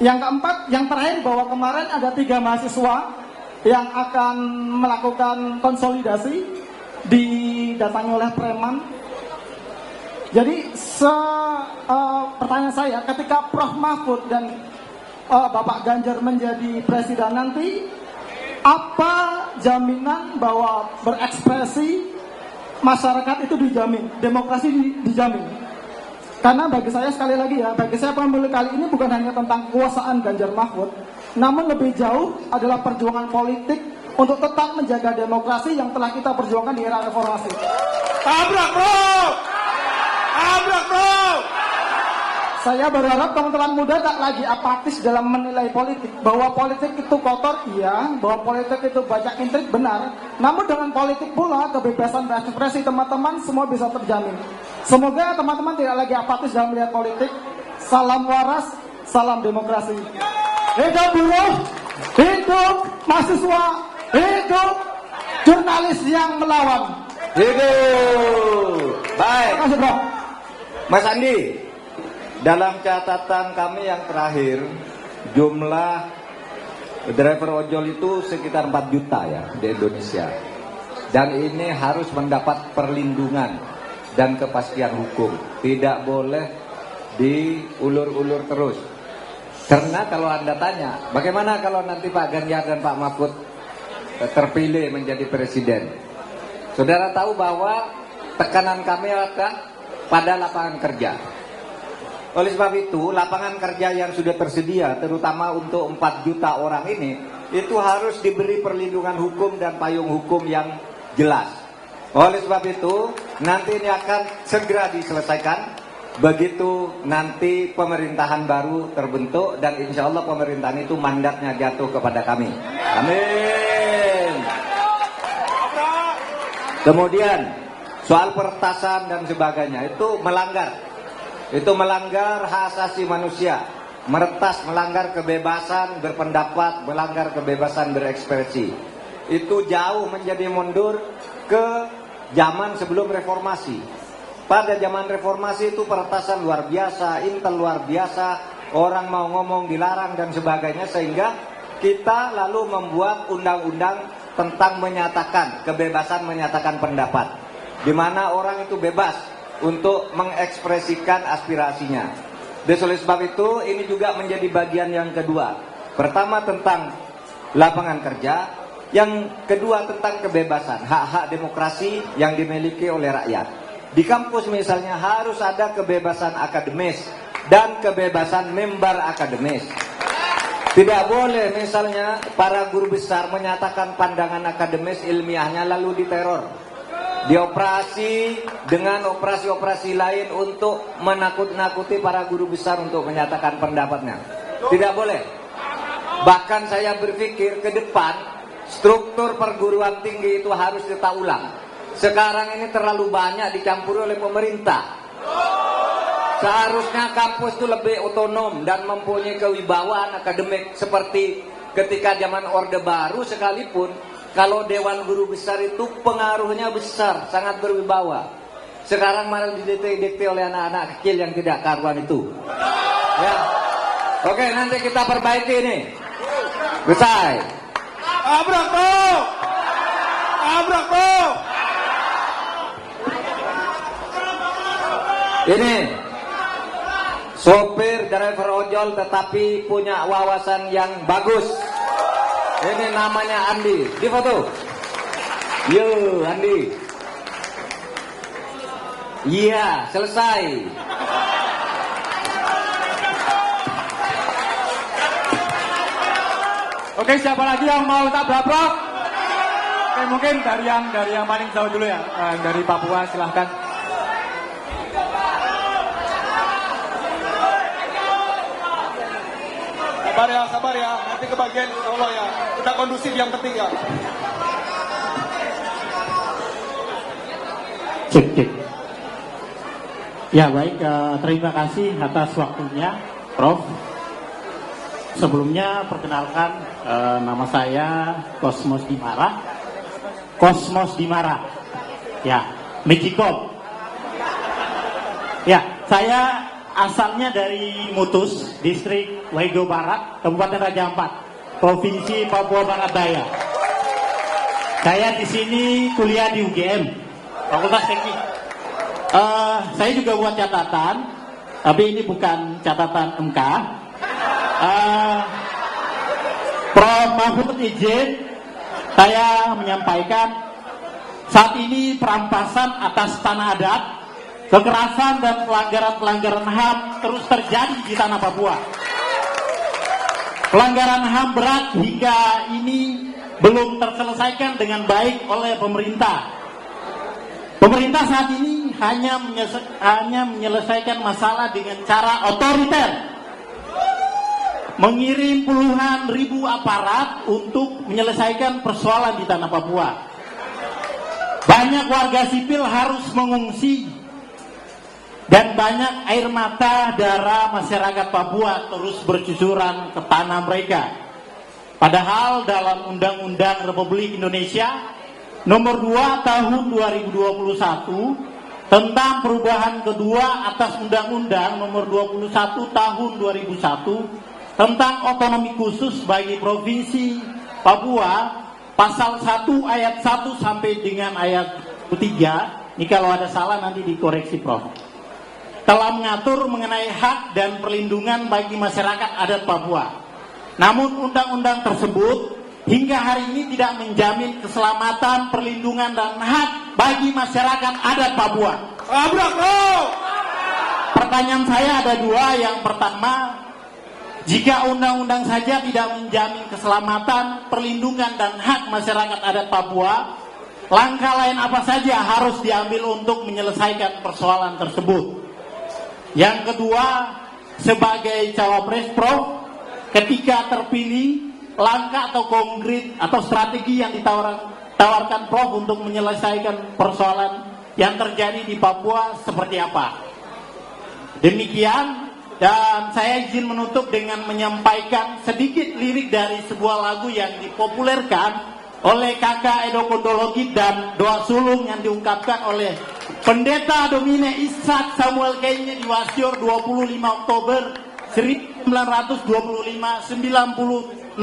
Yang keempat, yang terakhir, bahwa kemarin ada 3 mahasiswa yang akan melakukan konsolidasi didatangi oleh preman. Jadi pertanyaan saya, ketika Prof. Mahfud dan Bapak Ganjar menjadi presiden nanti, apa jaminan bahwa berekspresi masyarakat itu dijamin, demokrasi dijamin? Karena bagi saya, sekali lagi ya, bagi saya pemilu kali ini bukan hanya tentang kekuasaan Ganjar Mahfud, namun lebih jauh adalah perjuangan politik untuk tetap menjaga demokrasi yang telah kita perjuangkan di era reformasi. Tabrak, bro! Tabrak, bro! Saya berharap teman-teman muda tak lagi apatis dalam menilai politik. Bahwa politik itu kotor, iya. Bahwa politik itu banyak intrik, benar. Namun dengan politik pula, kebebasan berekspresi teman-teman semua bisa terjamin. Semoga teman-teman tidak lagi apatis dalam melihat politik. Salam waras, salam demokrasi. Hidup buruh, hidup mahasiswa, hidup jurnalis yang melawan. Hidup. Baik. Terima kasih, Bro. Mas Andi, dalam catatan kami yang terakhir, jumlah driver ojol itu sekitar 4 juta ya di Indonesia. Dan ini harus mendapat perlindungan dan kepastian hukum. Tidak boleh diulur-ulur terus. Karena kalau Anda tanya, bagaimana kalau nanti Pak Ganjar dan Pak Mahfud terpilih menjadi presiden? Saudara tahu bahwa tekanan kami akan pada lapangan kerja. Oleh sebab itu, lapangan kerja yang sudah tersedia, terutama untuk 4 juta orang ini, itu harus diberi perlindungan hukum dan payung hukum yang jelas. Oleh sebab itu, nanti ini akan segera diselesaikan, begitu nanti pemerintahan baru terbentuk, dan insya Allah pemerintahan itu mandatnya jatuh kepada kami. Amin. Kemudian, soal peretasan dan sebagainya, itu melanggar hak asasi manusia, meretas, melanggar kebebasan berpendapat, melanggar kebebasan berekspresi. Itu jauh menjadi mundur ke zaman sebelum reformasi. Pada zaman reformasi itu peretasan luar biasa, intel luar biasa, orang mau ngomong dilarang dan sebagainya, sehingga kita lalu membuat undang-undang tentang menyatakan, kebebasan menyatakan pendapat, di mana orang itu bebas untuk mengekspresikan aspirasinya. Oleh sebab itu, ini juga menjadi bagian yang kedua. Pertama tentang lapangan kerja, yang kedua tentang kebebasan, hak-hak demokrasi yang dimiliki oleh rakyat. Di kampus misalnya harus ada kebebasan akademis dan kebebasan mimbar akademis. Tidak boleh misalnya para guru besar menyatakan pandangan akademis ilmiahnya lalu diteror, dioperasi dengan operasi-operasi lain untuk menakut-nakuti para guru besar untuk menyatakan pendapatnya. Tidak boleh. Bahkan saya berpikir ke depan struktur perguruan tinggi itu harus kita ulang. Sekarang ini terlalu banyak dicampuri oleh pemerintah. Seharusnya kampus itu lebih otonom dan mempunyai kewibawaan akademik seperti ketika zaman Orde Baru sekalipun. Kalau Dewan Guru Besar itu pengaruhnya besar, sangat berwibawa. Sekarang malah didikte oleh anak-anak kecil yang tidak karuan itu. Ya. Oke, nanti kita perbaiki ini. Selesai. Abrak bro. Abrak bro. Ini sopir driver ojol tetapi punya wawasan yang bagus. Ini namanya Andi. Di foto. Yo, Andi. Iya, selesai. Oke, siapa lagi yang mau tabrak Prof? Oke, mungkin dari yang paling jauh dulu ya, dari Papua silahkan. Sabar ya, nanti kebagian Allah ya. Kita kondusif yang penting ya. Cek. Ya baik, terima kasih atas waktunya, Prof. Sebelumnya perkenalkan, nama saya Kosmos Dimara. Kosmos Dimara. Ya, Mejikom. Ya, saya asalnya dari Mutus, Distrik Wego Barat, Kabupaten Raja Ampat, Provinsi Papua Barat Daya. Saya di sini kuliah di UGM, Fakultas Teknik. Saya juga buat catatan, tapi ini bukan catatan MK. Prof. Mahfud izin saya menyampaikan saat ini perampasan atas tanah adat, kekerasan dan pelanggaran HAM terus terjadi di tanah Papua. Pelanggaran HAM berat hingga ini belum terselesaikan dengan baik oleh pemerintah. Pemerintah saat ini hanya menyelesaikan masalah dengan cara otoriter, mengirim puluhan ribu aparat untuk menyelesaikan persoalan di tanah Papua. Banyak warga sipil harus mengungsi dan banyak air mata darah masyarakat Papua terus bercucuran ke tanah mereka. Padahal dalam Undang-Undang Republik Indonesia Nomor 2 Tahun 2021 tentang perubahan kedua atas Undang-Undang Nomor 21 Tahun 2001 tentang otonomi khusus bagi Provinsi Papua, pasal 1 ayat 1 sampai dengan ayat 3, ini kalau ada salah nanti dikoreksi Prof, telah mengatur mengenai hak dan perlindungan bagi masyarakat adat Papua. Namun undang-undang tersebut hingga hari ini tidak menjamin keselamatan, perlindungan dan hak bagi masyarakat adat Papua. Pertanyaan saya ada dua. Yang pertama, jika undang-undang saja tidak menjamin keselamatan, perlindungan dan hak masyarakat adat Papua, langkah lain apa saja harus diambil untuk menyelesaikan persoalan tersebut? Yang kedua, sebagai cawapres Prof, ketika terpilih, langkah atau konkret atau strategi yang ditawarkan Prof untuk menyelesaikan persoalan yang terjadi di Papua seperti apa? Demikian, dan saya izin menutup dengan menyampaikan sedikit lirik dari sebuah lagu yang dipopulerkan oleh Kakak Edo Kondologi dan doa sulung yang diungkapkan oleh Pendeta Domine Ishak Samuel Kenya di Wasior 25 Oktober 1925, 98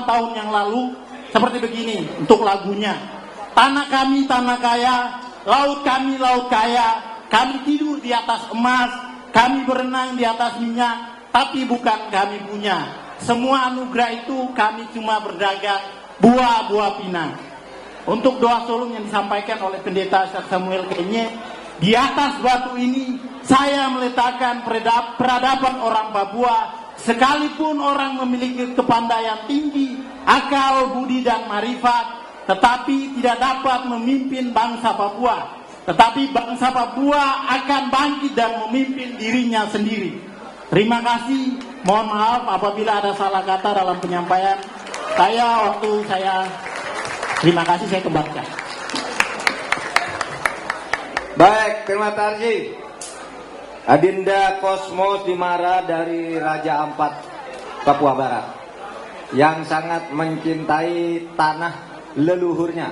tahun yang lalu, seperti begini untuk lagunya. Tanah kami tanah kaya, laut kami laut kaya, kami tidur di atas emas, kami berenang di atas minyak, tapi bukan kami punya. Semua anugerah itu kami cuma berdagang buah-buah pinang. Untuk doa sulung yang disampaikan oleh Pendeta Samuel Kenye, di atas batu ini saya meletakkan peradaban orang Papua. Sekalipun orang memiliki kepandaian tinggi, akal, budi dan marifat, tetapi tidak dapat memimpin bangsa Papua. Tetapi bangsa Papua akan bangkit dan memimpin dirinya sendiri. Terima kasih. Mohon maaf apabila ada salah kata dalam penyampaian saya. Terima kasih, saya kembalikan. Baik, terima kasih. Adinda Kosmos Dimara dari Raja Ampat, Papua Barat, yang sangat mencintai tanah leluhurnya.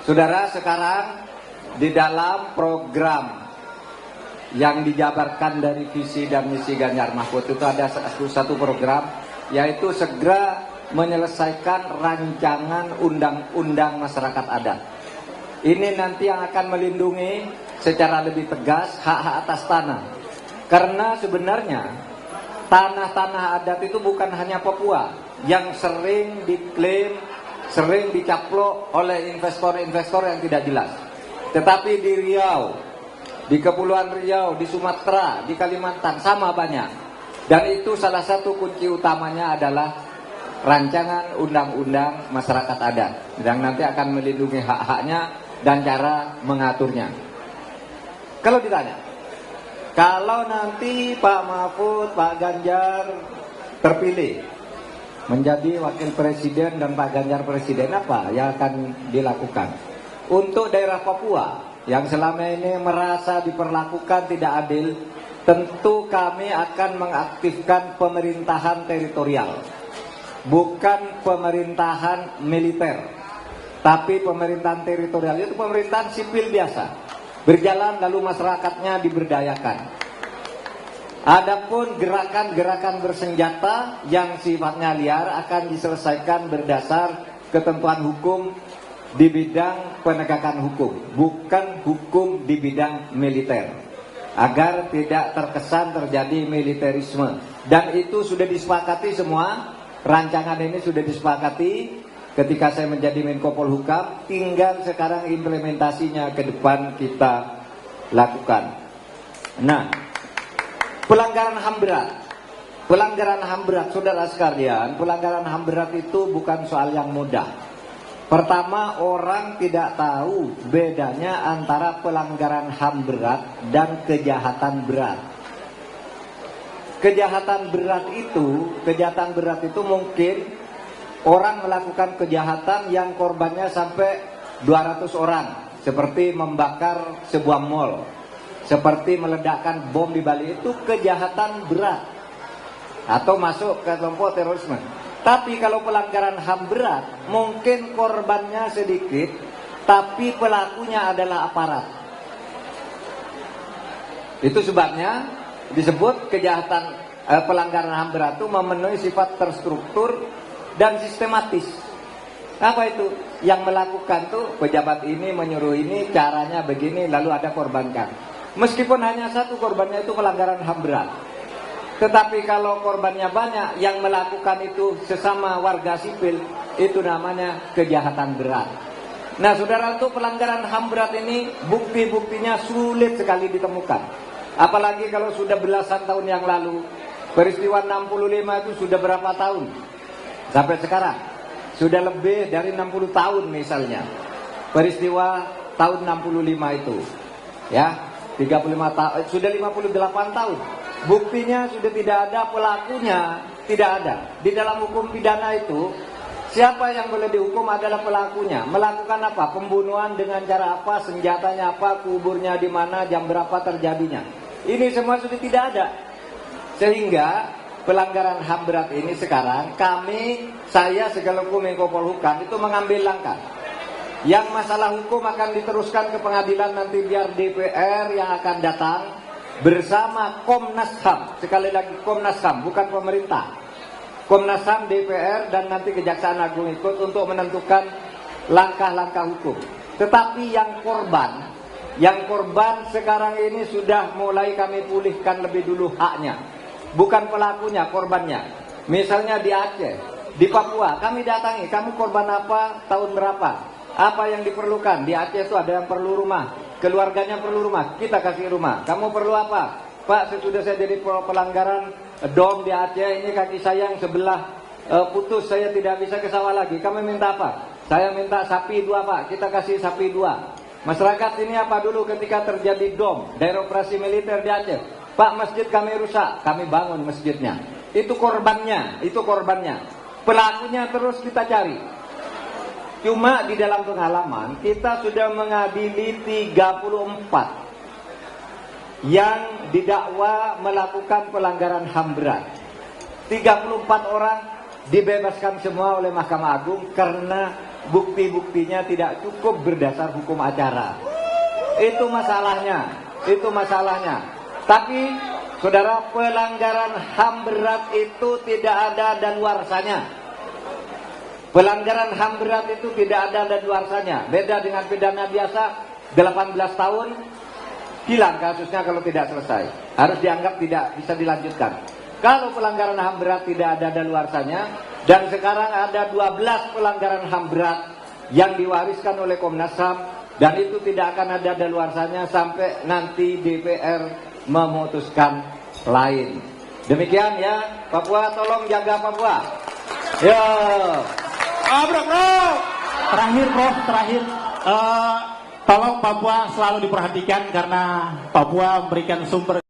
Saudara, sekarang di dalam program yang dijabarkan dari visi dan misi Ganjar Mahfud itu ada satu program, yaitu segera menyelesaikan rancangan undang-undang masyarakat adat. Ini nanti yang akan melindungi secara lebih tegas hak-hak atas tanah. Karena sebenarnya tanah-tanah adat itu bukan hanya Papua yang sering diklaim, sering dicaplok oleh investor-investor yang tidak jelas. Tetapi di Riau, di Kepulauan Riau, di Sumatera, di Kalimantan sama banyak. Dan itu salah satu kunci utamanya adalah rancangan undang-undang masyarakat adat yang nanti akan melindungi hak-haknya dan cara mengaturnya. Kalau ditanya, kalau nanti Pak Mahfud, Pak Ganjar terpilih menjadi wakil presiden dan Pak Ganjar presiden, apa yang akan dilakukan untuk daerah Papua yang selama ini merasa diperlakukan tidak adil? Tentu kami akan mengaktifkan pemerintahan teritorial, bukan pemerintahan militer, tapi pemerintahan teritorial itu pemerintahan sipil biasa, berjalan lalu masyarakatnya diberdayakan. Adapun gerakan-gerakan bersenjata yang sifatnya liar akan diselesaikan berdasar ketentuan hukum di bidang penegakan hukum, bukan hukum di bidang militer, agar tidak terkesan terjadi militerisme. Dan itu sudah disepakati semua. Rancangan ini sudah disepakati ketika saya menjadi Menko Polhukam, tinggal sekarang implementasinya ke depan kita lakukan. Nah, pelanggaran HAM berat. Pelanggaran HAM berat, saudara sekalian, pelanggaran HAM berat itu bukan soal yang mudah. Pertama, orang tidak tahu bedanya antara pelanggaran HAM berat dan kejahatan berat. Kejahatan berat itu mungkin orang melakukan kejahatan yang korbannya sampai 200 orang, seperti membakar sebuah mall, seperti meledakkan bom di Bali, itu kejahatan berat atau masuk ke kelompok terorisme. Tapi kalau pelanggaran HAM berat, mungkin korbannya sedikit, tapi pelakunya adalah aparat. Itu sebabnya disebut kejahatan pelanggaran HAM berat itu memenuhi sifat terstruktur dan sistematis. Apa itu? Yang melakukan tuh pejabat ini menyuruh ini, caranya begini, lalu ada korbankan. Meskipun hanya satu korbannya itu pelanggaran HAM berat. Tetapi kalau korbannya banyak, yang melakukan itu sesama warga sipil, itu namanya kejahatan berat. Nah, saudara, untuk pelanggaran HAM berat ini bukti-buktinya sulit sekali ditemukan. Apalagi kalau sudah belasan tahun yang lalu. Peristiwa 65 itu sudah berapa tahun? Sampai sekarang sudah lebih dari 60 tahun misalnya. Peristiwa tahun 65 itu, ya, 35 tahun, sudah 58 tahun. Buktinya sudah tidak ada, pelakunya tidak ada. Di dalam hukum pidana itu, siapa yang boleh dihukum adalah pelakunya. Melakukan apa? Pembunuhan dengan cara apa? Senjatanya apa? Kuburnya di mana? Jam berapa terjadinya? Ini semua sudah tidak ada. Sehingga pelanggaran HAM berat ini sekarang saya segalaku Menko Polhukam itu mengambil langkah. Yang masalah hukum akan diteruskan ke pengadilan nanti, biar DPR yang akan datang bersama Komnas HAM. Sekali lagi Komnas HAM, bukan pemerintah. Komnas HAM, DPR, dan nanti Kejaksaan Agung ikut untuk menentukan langkah-langkah hukum. Tetapi yang korban sekarang ini sudah mulai kami pulihkan lebih dulu haknya. Bukan pelakunya, korbannya. Misalnya di Aceh, di Papua, kami datangi, kamu korban apa, tahun berapa, apa yang diperlukan. Di Aceh itu ada yang perlu rumah, keluarganya perlu rumah, kita kasih rumah. Kamu perlu apa? Pak, sesudah saya jadi pelanggaran dom di Aceh, ini kaki saya yang sebelah putus, saya tidak bisa ke sawah lagi. Kami minta apa? Saya minta sapi 2, Pak, kita kasih sapi 2. Masyarakat ini apa dulu ketika terjadi dom, daerah operasi militer di Aceh? Pak, masjid kami rusak, kami bangun masjidnya. Itu korbannya, pelakunya terus kita cari. Cuma di dalam pengalaman kita sudah mengadili 34 yang didakwa melakukan pelanggaran HAM berat. 34 orang dibebaskan semua oleh Mahkamah Agung karena bukti-buktinya tidak cukup berdasar hukum acara. Itu masalahnya. Tapi saudara, pelanggaran HAM berat itu tidak ada daluarsanya. Pelanggaran HAM berat itu tidak ada daluarsanya. Beda dengan pidana biasa, 18 tahun hilang kasusnya kalau tidak selesai. Harus dianggap tidak bisa dilanjutkan. Kalau pelanggaran HAM berat tidak ada daluarsanya, dan sekarang ada 12 pelanggaran HAM berat yang diwariskan oleh Komnas HAM, dan itu tidak akan ada daluarsanya sampai nanti DPR memutuskan lain. Demikian ya, Papua, tolong jaga Papua. Ya. Terakhir, tolong Papua selalu diperhatikan karena Papua memberikan sumber